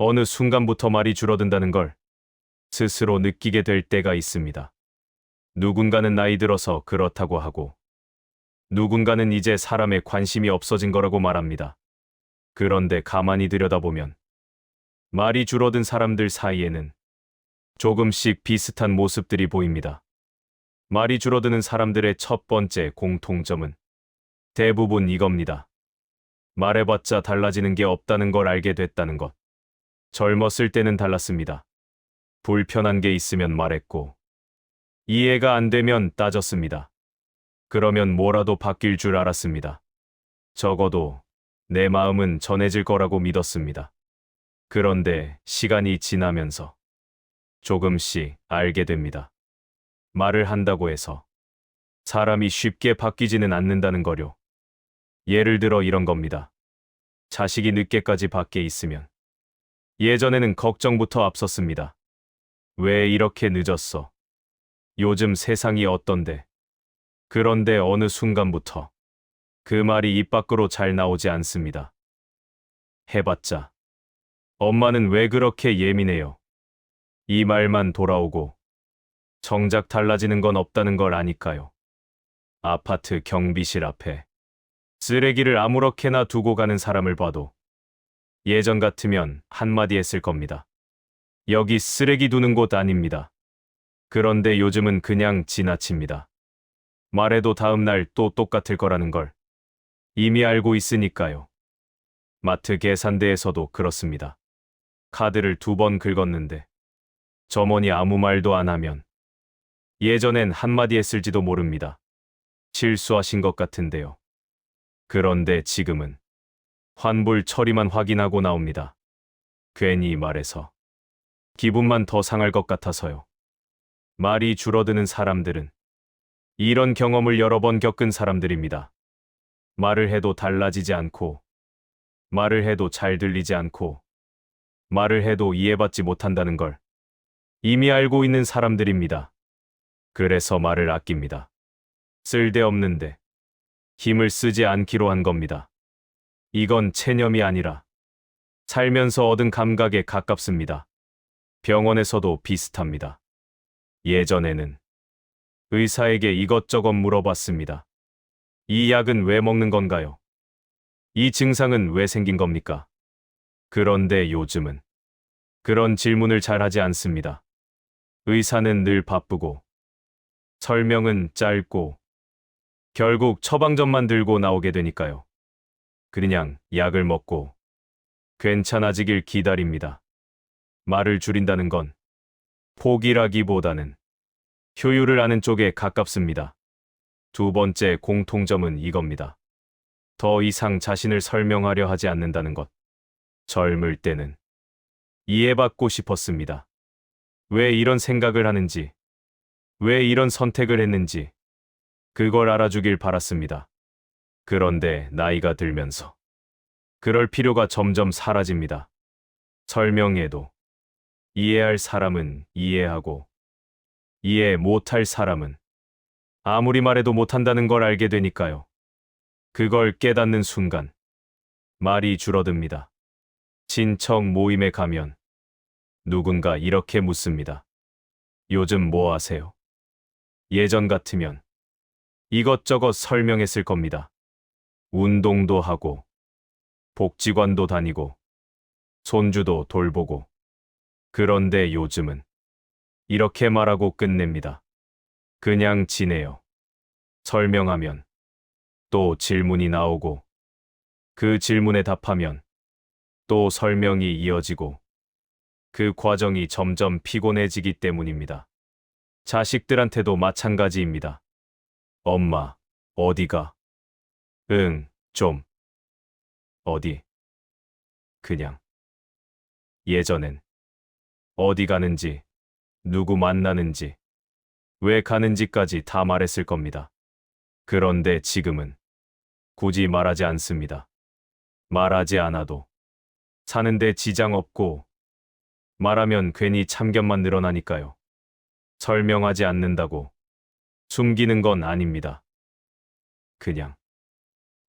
어느 순간부터 말이 줄어든다는 걸 스스로 느끼게 될 때가 있습니다. 누군가는 나이 들어서 그렇다고 하고, 누군가는 이제 사람에 관심이 없어진 거라고 말합니다. 그런데 가만히 들여다보면 말이 줄어든 사람들 사이에는 조금씩 비슷한 모습들이 보입니다. 말이 줄어드는 사람들의 첫 번째 공통점은 대부분 이겁니다. 말해봤자 달라지는 게 없다는 걸 알게 됐다는 것. 젊었을 때는 달랐습니다. 불편한 게 있으면 말했고, 이해가 안 되면 따졌습니다. 그러면 뭐라도 바뀔 줄 알았습니다. 적어도 내 마음은 전해질 거라고 믿었습니다. 그런데 시간이 지나면서 조금씩 알게 됩니다. 말을 한다고 해서 사람이 쉽게 바뀌지는 않는다는 거요. 예를 들어 이런 겁니다. 자식이 늦게까지 밖에 있으면 예전에는 걱정부터 앞섰습니다. 왜 이렇게 늦었어? 요즘 세상이 어떤데? 그런데 어느 순간부터 그 말이 입 밖으로 잘 나오지 않습니다. 해봤자 엄마는 왜 그렇게 예민해요? 이 말만 돌아오고 정작 달라지는 건 없다는 걸 아니까요. 아파트 경비실 앞에 쓰레기를 아무렇게나 두고 가는 사람을 봐도 예전 같으면 한마디 했을 겁니다. 여기 쓰레기 두는 곳 아닙니다. 그런데 요즘은 그냥 지나칩니다. 말해도 다음 날 또 똑같을 거라는 걸 이미 알고 있으니까요. 마트 계산대에서도 그렇습니다. 카드를 2번 긁었는데 점원이 아무 말도 안 하면 예전엔 한마디 했을지도 모릅니다. 실수하신 것 같은데요. 그런데 지금은 환불 처리만 확인하고 나옵니다. 괜히 말해서 기분만 더 상할 것 같아서요. 말이 줄어드는 사람들은 이런 경험을 여러 번 겪은 사람들입니다. 말을 해도 달라지지 않고, 말을 해도 잘 들리지 않고, 말을 해도 이해받지 못한다는 걸 이미 알고 있는 사람들입니다. 그래서 말을 아낍니다. 쓸데없는데 힘을 쓰지 않기로 한 겁니다. 이건 체념이 아니라 살면서 얻은 감각에 가깝습니다. 병원에서도 비슷합니다. 예전에는 의사에게 이것저것 물어봤습니다. 이 약은 왜 먹는 건가요? 이 증상은 왜 생긴 겁니까? 그런데 요즘은 그런 질문을 잘 하지 않습니다. 의사는 늘 바쁘고, 설명은 짧고, 결국 처방전만 들고 나오게 되니까요. 그냥 약을 먹고 괜찮아지길 기다립니다. 말을 줄인다는 건 포기라기보다는 효율을 아는 쪽에 가깝습니다. 두 번째 공통점은 이겁니다. 더 이상 자신을 설명하려 하지 않는다는 것. 젊을 때는 이해받고 싶었습니다. 왜 이런 생각을 하는지, 왜 이런 선택을 했는지, 그걸 알아주길 바랐습니다. 그런데 나이가 들면서 그럴 필요가 점점 사라집니다. 설명해도 이해할 사람은 이해하고, 이해 못할 사람은 아무리 말해도 못한다는 걸 알게 되니까요. 그걸 깨닫는 순간 말이 줄어듭니다. 친척 모임에 가면 누군가 이렇게 묻습니다. 요즘 뭐 하세요? 예전 같으면 이것저것 설명했을 겁니다. 운동도 하고, 복지관도 다니고, 손주도 돌보고. 그런데 요즘은 이렇게 말하고 끝냅니다. 그냥 지내요. 설명하면 또 질문이 나오고, 그 질문에 답하면 또 설명이 이어지고, 그 과정이 점점 피곤해지기 때문입니다. 자식들한테도 마찬가지입니다. 엄마, 어디가? 응, 좀. 어디? 그냥. 예전엔 어디 가는지, 누구 만나는지, 왜 가는지까지 다 말했을 겁니다. 그런데 지금은 굳이 말하지 않습니다. 말하지 않아도 사는데 지장 없고, 말하면 괜히 참견만 늘어나니까요. 설명하지 않는다고 숨기는 건 아닙니다. 그냥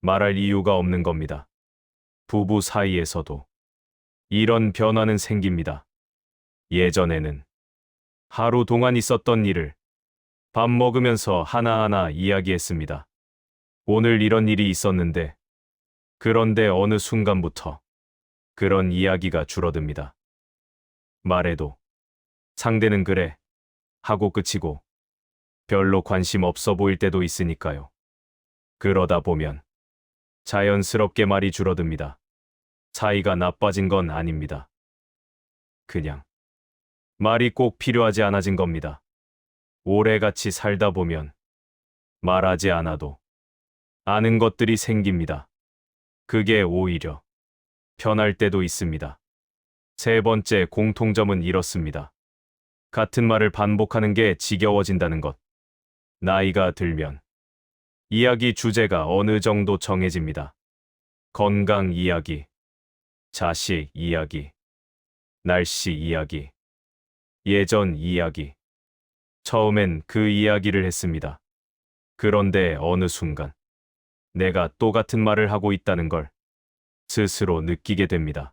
말할 이유가 없는 겁니다. 부부 사이에서도, 이런 변화는 생깁니다. 예전에는 하루 동안 있었던 일을 밥 먹으면서 하나하나 이야기했습니다. 오늘 이런 일이 있었는데, 그런데 어느 순간부터 그런 이야기가 줄어듭니다. 말해도 상대는 그래 하고 끝이고 별로 관심 없어 보일 때도 있으니까요. 그러다 보면 자연스럽게 말이 줄어듭니다. 사이가 나빠진 건 아닙니다. 그냥 말이 꼭 필요하지 않아진 겁니다. 오래 같이 살다 보면 말하지 않아도 아는 것들이 생깁니다. 그게 오히려 편할 때도 있습니다. 세 번째 공통점은 이렇습니다. 같은 말을 반복하는 게 지겨워진다는 것. 나이가 들면 이야기 주제가 어느 정도 정해집니다. 건강 이야기, 자식 이야기, 날씨 이야기, 예전 이야기. 처음엔 그 이야기를 했습니다. 그런데 어느 순간 내가 똑같은 말을 하고 있다는 걸 스스로 느끼게 됩니다.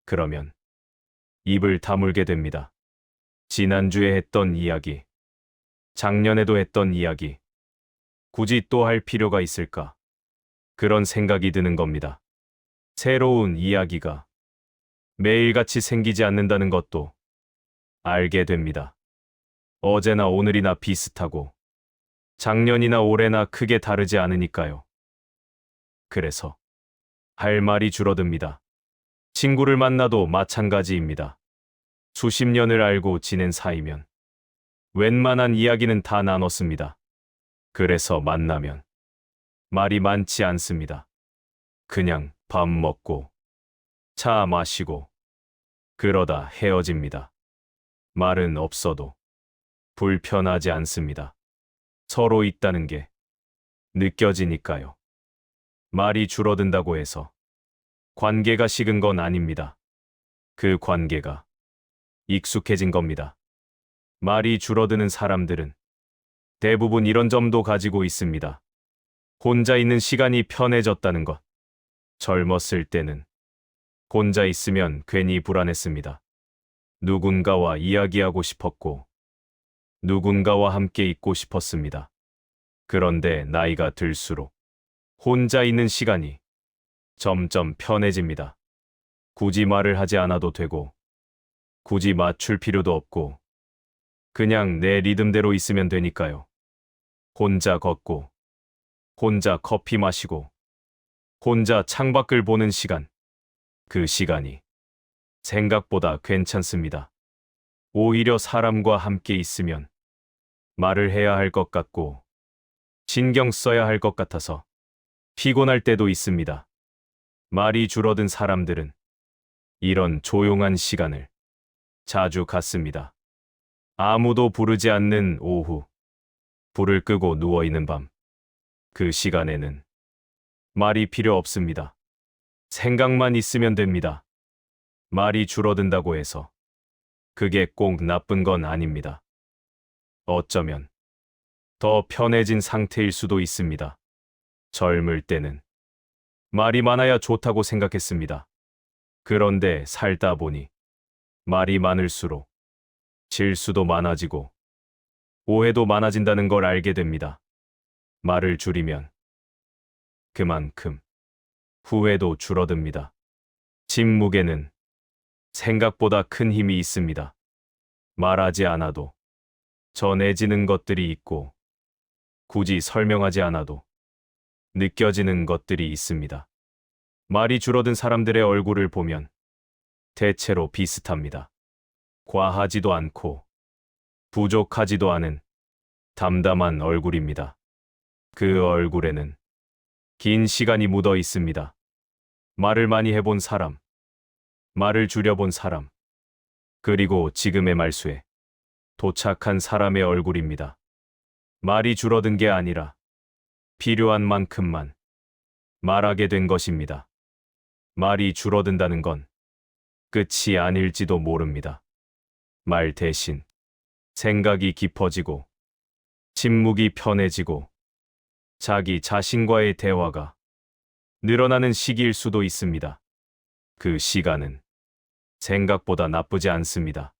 그러면 입을 다물게 됩니다. 지난주에 했던 이야기, 작년에도 했던 이야기, 굳이 또 할 필요가 있을까? 그런 생각이 드는 겁니다. 새로운 이야기가 매일같이 생기지 않는다는 것도 알게 됩니다. 어제나 오늘이나 비슷하고 작년이나 올해나 크게 다르지 않으니까요. 그래서 할 말이 줄어듭니다. 친구를 만나도 마찬가지입니다. 수십 년을 알고 지낸 사이면 웬만한 이야기는 다 나눴습니다. 그래서 만나면 말이 많지 않습니다. 그냥 밥 먹고 차 마시고 그러다 헤어집니다. 말은 없어도 불편하지 않습니다. 서로 있다는 게 느껴지니까요. 말이 줄어든다고 해서 관계가 식은 건 아닙니다. 그 관계가 익숙해진 겁니다. 말이 줄어드는 사람들은 대부분 이런 점도 가지고 있습니다. 혼자 있는 시간이 편해졌다는 것. 젊었을 때는 혼자 있으면 괜히 불안했습니다. 누군가와 이야기하고 싶었고, 누군가와 함께 있고 싶었습니다. 그런데 나이가 들수록 혼자 있는 시간이 점점 편해집니다. 굳이 말을 하지 않아도 되고, 굳이 맞출 필요도 없고, 그냥 내 리듬대로 있으면 되니까요. 혼자 걷고, 혼자 커피 마시고, 혼자 창밖을 보는 시간. 그 시간이 생각보다 괜찮습니다. 오히려 사람과 함께 있으면 말을 해야 할 것 같고, 신경 써야 할 것 같아서 피곤할 때도 있습니다. 말이 줄어든 사람들은 이런 조용한 시간을 자주 갖습니다. 아무도 부르지 않는 오후, 불을 끄고 누워있는 밤. 그 시간에는 말이 필요 없습니다. 생각만 있으면 됩니다. 말이 줄어든다고 해서 그게 꼭 나쁜 건 아닙니다. 어쩌면 더 편해진 상태일 수도 있습니다. 젊을 때는 말이 많아야 좋다고 생각했습니다. 그런데 살다 보니 말이 많을수록 실수도 많아지고 오해도 많아진다는 걸 알게 됩니다. 말을 줄이면 그만큼 후회도 줄어듭니다. 침묵에는 생각보다 큰 힘이 있습니다. 말하지 않아도 전해지는 것들이 있고 굳이 설명하지 않아도 느껴지는 것들이 있습니다. 말이 줄어든 사람들의 얼굴을 보면 대체로 비슷합니다. 과하지도 않고 부족하지도 않은 담담한 얼굴입니다. 그 얼굴에는 긴 시간이 묻어 있습니다. 말을 많이 해본 사람, 말을 줄여본 사람, 그리고 지금의 말수에 도착한 사람의 얼굴입니다. 말이 줄어든 게 아니라 필요한 만큼만 말하게 된 것입니다. 말이 줄어든다는 건 끝이 아닐지도 모릅니다. 말 대신 생각이 깊어지고 침묵이 편해지고 자기 자신과의 대화가 늘어나는 시기일 수도 있습니다. 그 시간은 생각보다 나쁘지 않습니다.